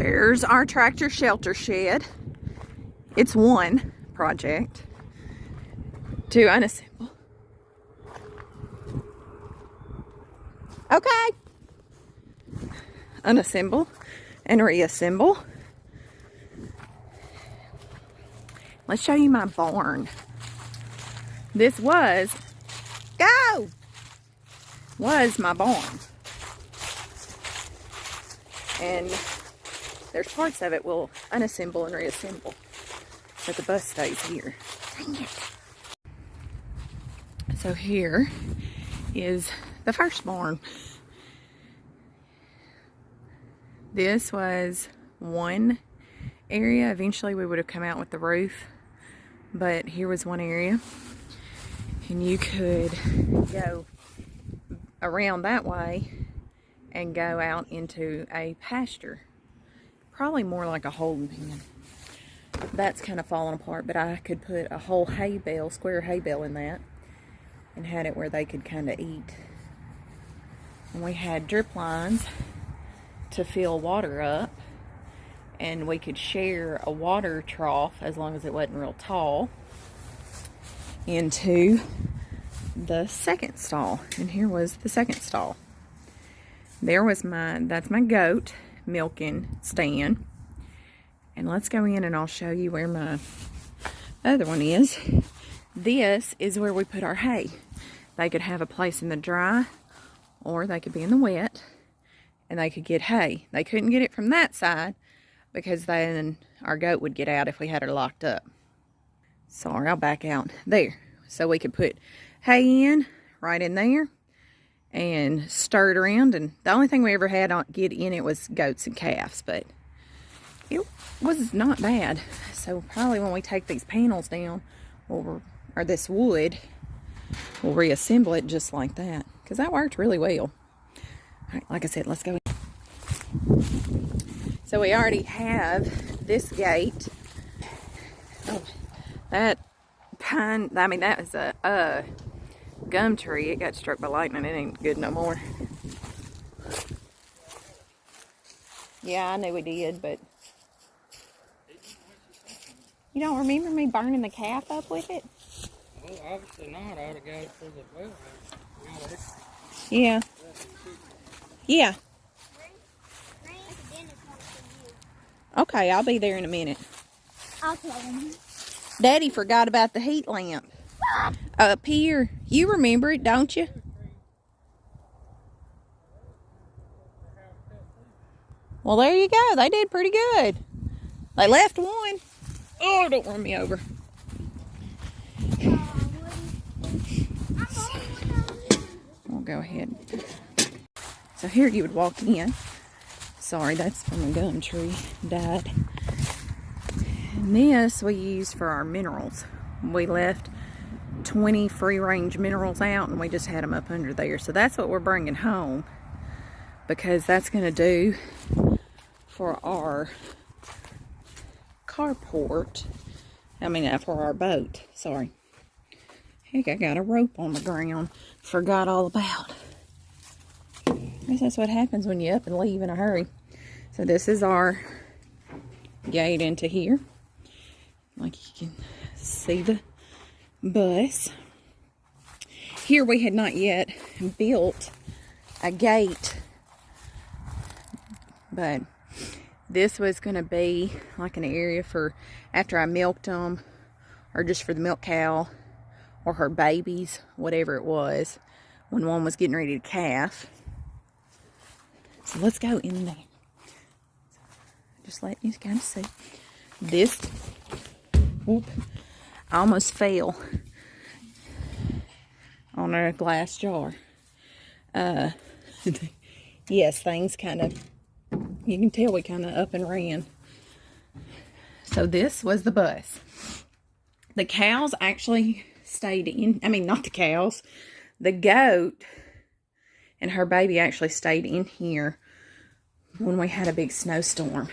There's our tractor shelter shed. It's one project to unassemble. Okay. Unassemble and reassemble. Let's show you my barn. This was my barn. And there's parts of it we'll unassemble and reassemble. But the bus stays here. Dang it. So here is the first barn. This was one area. Eventually we would have come out with the roof. But here was one area. And you could go around that way and go out into a pasture. Probably more like a holding pen. That's kind of falling apart, but I could put a whole hay bale, square hay bale in that, and had it where they could kind of eat. And we had drip lines to fill water up, and we could share a water trough, as long as it wasn't real tall, into the second stall. And here was the second stall. There was that's my goat milking stand. And let's go in and I'll show you where my other one is. This is where we put our hay. They could have a place in the dry, or they could be in the wet, and they could get hay. They couldn't get it from that side because then our goat would get out if we had her locked up. Sorry, I'll back out there. So we could put hay in right in there and stir it around. And the only thing we ever had get in it was goats and calves, but it was not bad. So probably when we take these panels down, or this wood, we'll reassemble it just like that, because that worked really well. All right, like I said, let's go in. So we already have this gate. Oh, that pine, I mean, that was a gum tree. It got struck by lightning. It ain't good no more. Yeah, I knew we did, but you don't remember me burning the calf up with it? Well, obviously not. I would have got it through the well. Yeah. Yeah. Okay, I'll be there in a minute. I'll tell him. Daddy forgot about the heat lamp. Up here. You remember it, don't you? Well, there you go. They did pretty good. They left one. Oh, don't run me over. We'll go ahead. So here you would walk in. Sorry, that's from a gum tree. Died. And this we use for our minerals. We left 20 free-range minerals out, and we just had them up under there. So that's what we're bringing home, because that's going to do for our carport. I mean, for our boat. Sorry. Heck, I got a rope on the ground. Forgot all about. I guess that's what happens when you up and leave in a hurry. So this is our gate into here. Like you can see the bus. Here we had not yet built a gate, but this was going to be like an area for after I milked them, or just for the milk cow or her babies, whatever it was, when one was getting ready to calf. So let's go in there. Just let you kind of see. This, whoop, I almost fell on a glass jar. Yes, things kind of, you can tell we kind of up and ran. So this was the bus. The cows actually stayed in, I mean, not the cows. The goat and her baby actually stayed in here when we had a big snowstorm.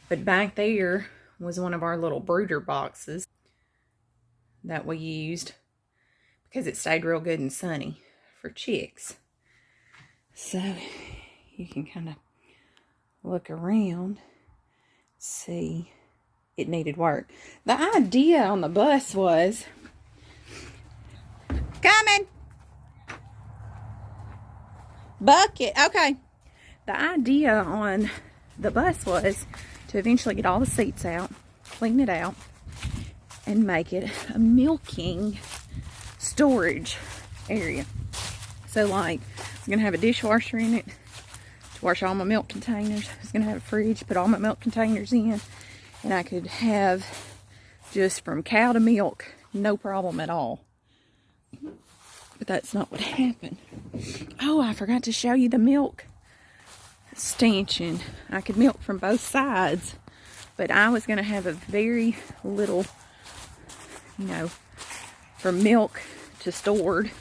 But back there was one of our little brooder boxes that we used because it stayed real good and sunny for chicks. So you can kind of look around, see it needed work. The idea on the bus was coming. Bucket. Okay. The idea on the bus was to eventually get all the seats out, clean it out, and make it a milking storage area. So like, I'm going to have a dishwasher in it to wash all my milk containers. I was going to have a fridge, put all my milk containers in, and I could have just from cow to milk, no problem at all. But that's not what happened. Oh, I forgot to show you the milk stanchion. I could milk from both sides, but I was going to have a very little, you know, from milk to stored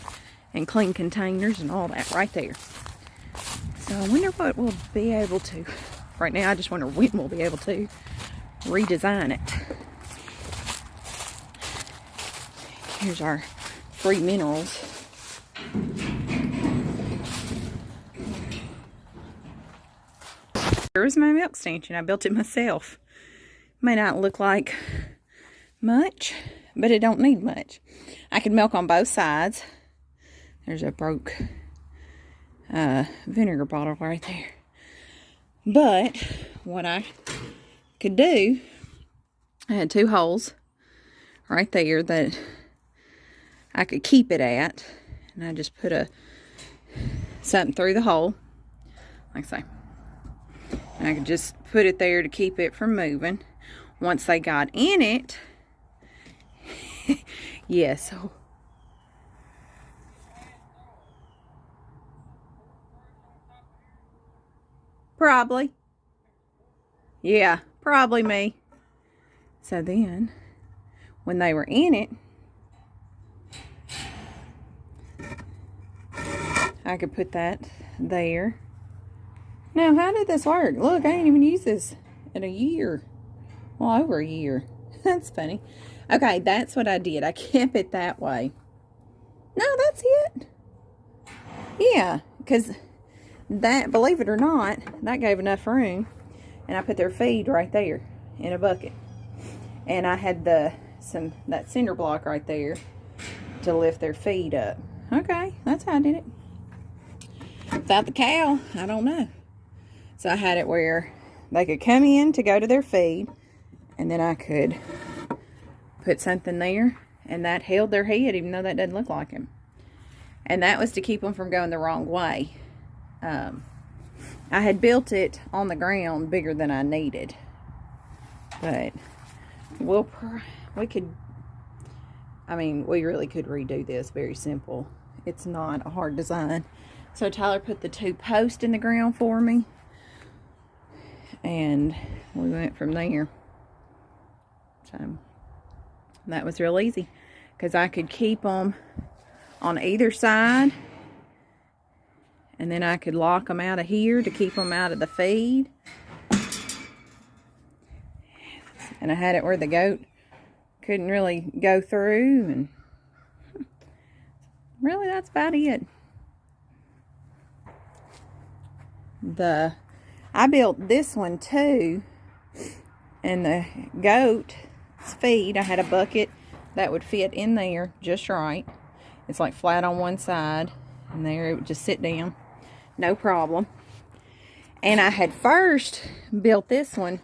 and clean containers and all that right there. So I wonder what we'll be able to, right now I just wonder when we'll be able to redesign it. Here's our free minerals. Here's my milk stanchion. I built it myself. May not look like much, but it don't need much. I can milk on both sides. There's a broke vinegar bottle right there. But what I could do, I had 2 holes right there that I could keep it at. And I just put something through the hole, like I say. And I could just put it there to keep it from moving. Once they got in it, yes. Probably. Yeah, probably me. So then, when they were in it, I could put that there. Now, how did this work? Look, I ain't even used this in a year. Well, over a year. That's funny. Okay, that's what I did. I kept it that way. No, that's it. Yeah, because that, believe it or not, that gave enough room. And I put their feed right there in a bucket. And I had that cinder block right there to lift their feed up. Okay, that's how I did it. Without the cow, I don't know. So I had it where they could come in to go to their feed, and then I could put something there, and that held their head, even though that doesn't look like him. And that was to keep them from going the wrong way. I had built it on the ground bigger than I needed, but we really could redo this. Very simple. It's not a hard design. So Tyler put the 2 posts in the ground for me, and we went from there. So that was real easy, because I could keep them on either side, and then I could lock them out of here to keep them out of the feed. And I had it where the goat couldn't really go through, and really that's about it. I built this one too, and the goat's feed, I had a bucket that would fit in there just right. It's like flat on one side, and there it would just sit down, no problem. And I had first built this one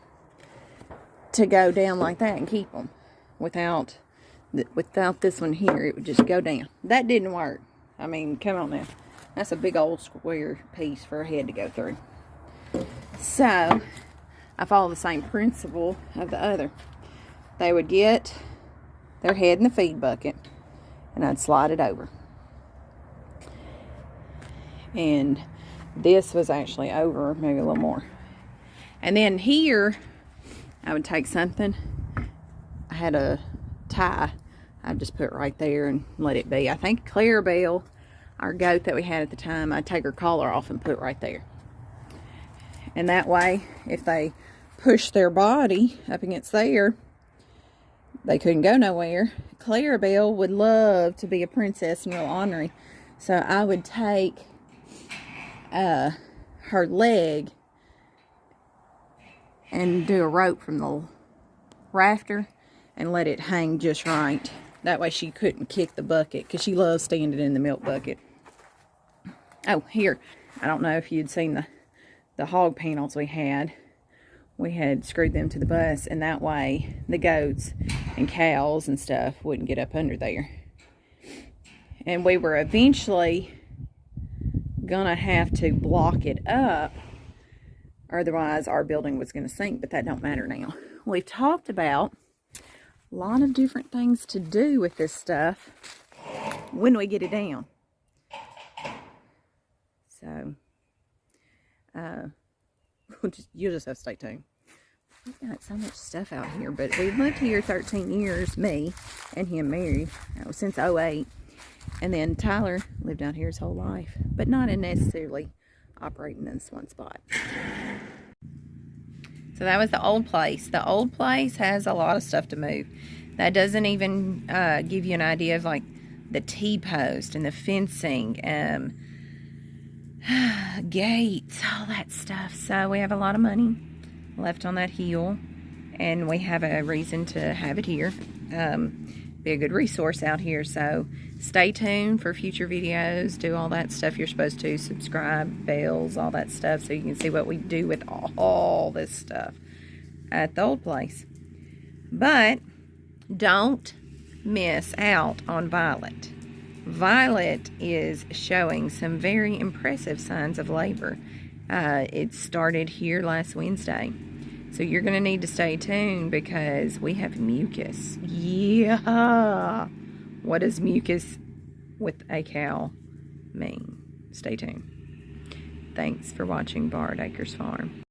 to go down like that and keep them. Without this one here, it would just go down. That didn't work. I mean, come on now. That's a big old square piece for a head to go through. So, I follow the same principle of the other. They would get their head in the feed bucket, and I'd slide it over. And this was actually over, maybe a little more. And then here, I would take something. I had a tie. I'd just put it right there and let it be. I think Clarabelle, our goat that we had at the time, I'd take her collar off and put it right there. And that way, if they pushed their body up against there, they couldn't go nowhere. Clarabelle would love to be a princess and real ornery. So I would take her leg and do a rope from the rafter and let it hang just right. That way she couldn't kick the bucket, because she loves standing in the milk bucket. Oh, here. I don't know if you'd seen the hog panels we had. We had screwed them to the bus, and that way the goats and cows and stuff wouldn't get up under there. And we were eventually gonna have to block it up, otherwise our building was gonna sink, but that don't matter now. We've talked about a lot of different things to do with this stuff when we get it down. So, you'll just have to stay tuned. We've got so much stuff out here, but we've lived here 13 years, me and him married, since 08. And then Tyler lived out here his whole life, but not in necessarily operating in this one spot. So that was the old place. The old place has a lot of stuff to move. That doesn't even give you an idea of like the T-post and the fencing, gates, all that stuff. So we have a lot of money left on that hill, and we have a reason to have it here. Be a good resource out here. So stay tuned for future videos. Do all that stuff you're supposed to. Subscribe, bells, all that stuff, so you can see what we do with all this stuff at the old place. But don't miss out on Violet. Violet is showing some very impressive signs of labor. It started here last Wednesday. So you're going to need to stay tuned, because we have mucus. Yeah. What does mucus with a cow mean? Stay tuned. Thanks for watching Barred Acres Farm.